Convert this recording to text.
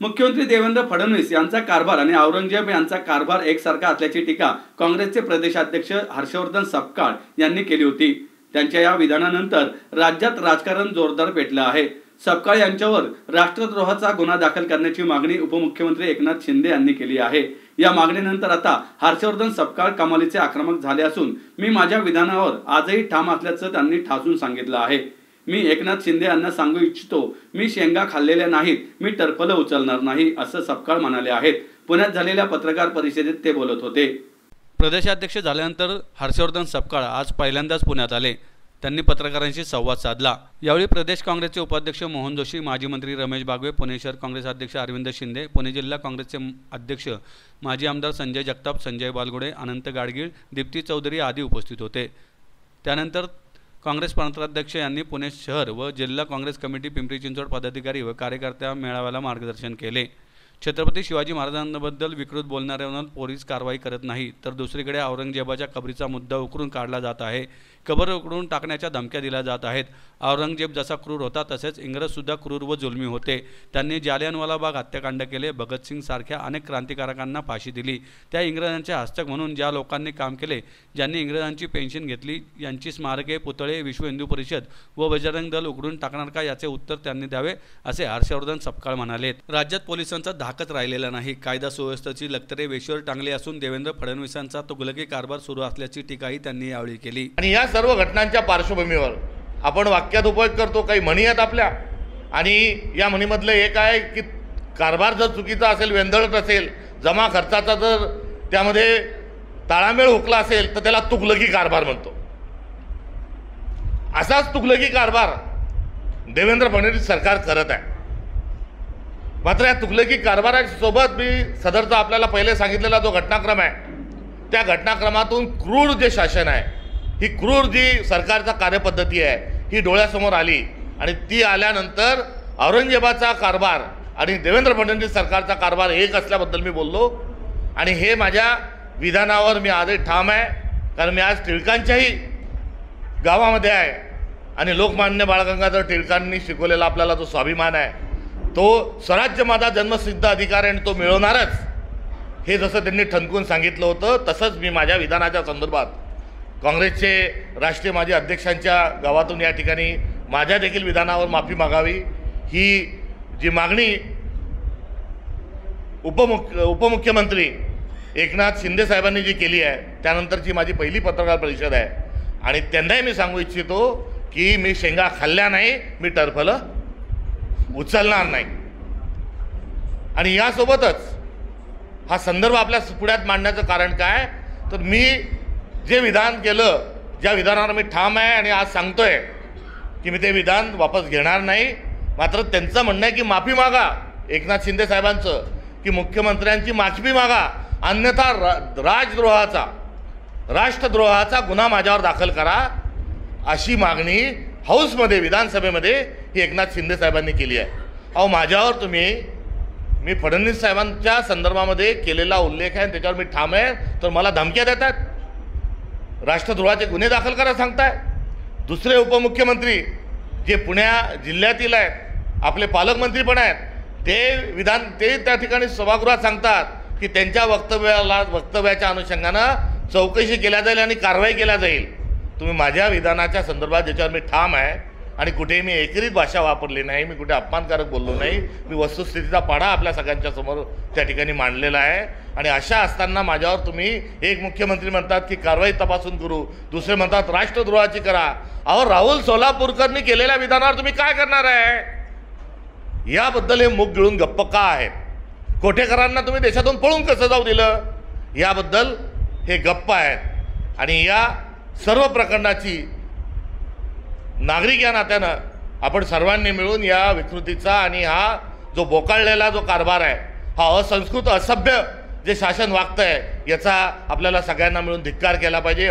मुख्यमंत्री देवेंद्र फडणवीस यांचा कारभार आणि औरंगजेब यांचा कारभार एकसारखा असल्याची टीका काँग्रेसचे प्रदेशाध्यक्ष हर्षवर्धन सपकाळ यांनी केली होती। त्यांच्या या विधानानंतर राज्यात राजकारण जोरदार पेटलं आहे। सपकाळ यांच्यावर राष्ट्रद्रोहाचा गुन्हा दाखल करण्याची मागणी उपमुख्यमंत्री एकनाथ शिंदे यांनी केली आहे। या मागणीनंतर आता हर्षवर्धन सपकाळ कमालीचे आक्रमक झाले असून मी माझ्या विधानावर आजही ठाम असल्याचं त्यांनी ठासून सांगितलं आहे। मी एकनाथ शिंदे यांना सांगू इच्छितो, मी शेंगा खाल्लेल्या नाहीत, मी टरफलं उचलणार नाही असं सपकाळ म्हणाले आहेत। पुण्यात झालेल्या पत्रकार परिषदेत ते बोलत होते। प्रदेशाध्यक्ष झाल्यानंतर हर्षवर्धन सपकाळ आज पहिल्यांदाच पुण्यात आले। त्यांनी पत्रकारांशी संवाद साधला। यावेळी प्रदेश काँग्रेसचे उपाध्यक्ष मोहन जोशी, माजी मंत्री रमेश बागवे, पुणे शहर काँग्रेस अध्यक्ष अरविंद शिंदे, पुणे जिल्हा काँग्रेसचे अध्यक्ष माजी आमदार संजय जगताप, संजय बालगुडे, अनंत गाडगीळ, दीप्ती चौधरी आदी उपस्थित होते। त्यानंतर काँग्रेस पत्राध्यक्ष यांनी पुणे शहर व जिल्हा काँग्रेस कमिटी, पिंपरी चिंचवड पदाधिकारी व कार्यकर्त्या मेळाव्याला मार्गदर्शन केले। छत्रपती शिवाजी महाराजांबद्दल विकृत बोलणाऱ्यांवर पोलीस कारवाई करत नाही, तर दुसरीकडे औरंगजेबाच्या कबरीचा मुद्दा उकरून काढला जात आहे। कबर उकरून टाकण्याच्या धमक्या दिल्या जात आहेत। औरंगजेब जसा क्रूर होता तसेच इंग्रज सुद्धा क्रूर व जुलमी होते। त्यांनी जालियनवाला बाग हत्याकांड केले, भगतसिंग सारख्या अनेक क्रांतिकारकांना फाशी दिली। त्या इंग्रजांचे हस्तक म्हणून ज्या लोकांनी काम केले, ज्यांनी इंग्रजांची पेन्शन घेतली, यांची स्मारके, पुतळे विश्व हिंदू परिषद व बजरंग दल उघडून टाकणार का, याचे उत्तर त्यांनी द्यावे असे हर्षवर्धन सपकाळ म्हणाले। राज्यात पोलिसांचा धाकच राहिलेला नाही। कायदा सुव्यवस्थेची लक्तरे वेशीवर टांगली असून देवेंद्र फडणवीसांचा तुगलकी कारभार सुरू असल्याची टीकाही त्यांनी यावेळी केली। आणि या सर्व घटनांच्या पार्श्वभूमीवर आपण वाक्यात उपयोग करतो, काही म्हणी आहेत आपल्या, आणि या म्हणीमधलं एक आहे की कारभार जर चुकीचा असेल, वेंधळट असेल, जमा खर्चाचा जर त्यामध्ये ताळामेळ हुकला असेल तर त्याला तुगलकी कारभार म्हणतो। असाच तुगलकी कारभार देवेंद्र फडणवीस सरकार करत आहे। मात्र या तुगलकी कारभारासोबत मी सदरचा आपल्याला पहिले सांगितलेला जो घटनाक्रम आहे, त्या घटनाक्रमातून क्रूर जे शासन आहे, ही क्रूर जी सरकारचा कार्यपद्धती आहे, ही डोळ्यासमोर आली। आणि ती आल्यानंतर औरंगजेबाचा कारभार आणि देवेंद्र फडणवीस सरकारचा कारभार एक असल्याबद्दल मी बोललो। आणि हे माझ्या विधानावर मी आजही ठाम आहे, कारण मी आज टिळकांच्याही गावामध्ये आहे आणि लोकमान्य बाळ गंगाधर टिळकांनी शिकवलेला आपल्याला जो स्वाभिमान आहे, तो स्वराज्य माझा जन्मसिद्ध अधिकार आहे आणि तो मिळवणारच, हे जसं त्यांनी ठणकून सांगितलं होतं, तसंच मी माझ्या विधानाच्या संदर्भात काँग्रेसचे राष्ट्रीय माजी अध्यक्षांच्या गावातून या ठिकाणी माझ्या देखील विधानावर माफी मागावी, ही जी मागणी उपमुख्यमंत्री एकनाथ शिंदे साहेबांनी जी केली आहे, त्यानंतरची माझी पहिली पत्रकार परिषद आहे। आणि त्यांनाही मी सांगू इच्छितो की मी शेंगा खाल्ल्या नाही, मी टरफलं उचलणार नाही। आणि यासोबतच हा संदर्भ आपल्या पुढ्यात मांडण्याचं कारण काय, तर मी जे विधान केलं, ज्या विधानावर मी ठाम आहे आणि आज सांगतोय की मी ते विधान वापस घेणार नाही। मात्र त्यांचं म्हणणं आहे की माफी मागा, एकनाथ शिंदे साहेबांचं, की मुख्यमंत्र्यांची माफी मागा, अन्यथा राष्ट्रद्रोहाचा गुन्हा माझ्यावर दाखल करा, अशी मागणी हाऊसमध्ये, विधानसभेमध्ये ही एकनाथ शिंदे साहेबांनी केली आहे। अहो, माझ्यावर मी फडणवीस साहेबांच्या संदर्भामध्ये केलेला उल्लेख आहे, त्याच्यावर मी ठाम आहे, तर मला धमक्या देतात, राष्ट्रद्रोहाचे गुन्हे दाखल करा सांगताय। दुसरे उपमुख्यमंत्री जे पुण्या जिल्ह्यातील आहेत, आपले पालकमंत्री पण आहेत, ते त्या ठिकाणी सभागृहात सांगतात की त्यांच्या वक्तव्याच्या अनुषंगानं चौकशी केल्या जाईल आणि कारवाई केल्या जाईल। तुम्ही माझ्या विधानाच्या संदर्भात ज्याच्यावर मी ठाम आहे आणि कुठेही मी एकेरीत भाषा वापरली नाही, मी कुठे अपमानकारक बोललो नाही, मी वस्तुस्थितीचा पाढा आपल्या सगळ्यांच्या समोर त्या ठिकाणी मांडलेला आहे। आणि अशा असताना माझ्यावर तुम्ही एक मुख्यमंत्री म्हणतात की कारवाई तपासून करू, दुसरे म्हणतात राष्ट्रद्रोहाची करा। अहो, राहुल सोलापूरकरनी केलेल्या विधानावर तुम्ही काय करणार आहे? याबद्दल हे मुख गिळून गप्प का आहेत? कोठेकरांना तुम्ही देशातून पळून कसं जाऊ दिलं, याबद्दल हे गप्प आहेत। आणि या सर्व प्रकरणाची नागरिक या नात्यानं आपण सर्वांनी मिळून या विकृतीचा आणि हा जो बोकाळलेला जो कारभार आहे, हा असंस्कृत, असभ्य जे शासन वागतंय, याचा आपल्याला सगळ्यांना मिळून धिक्कार केला पाहिजे।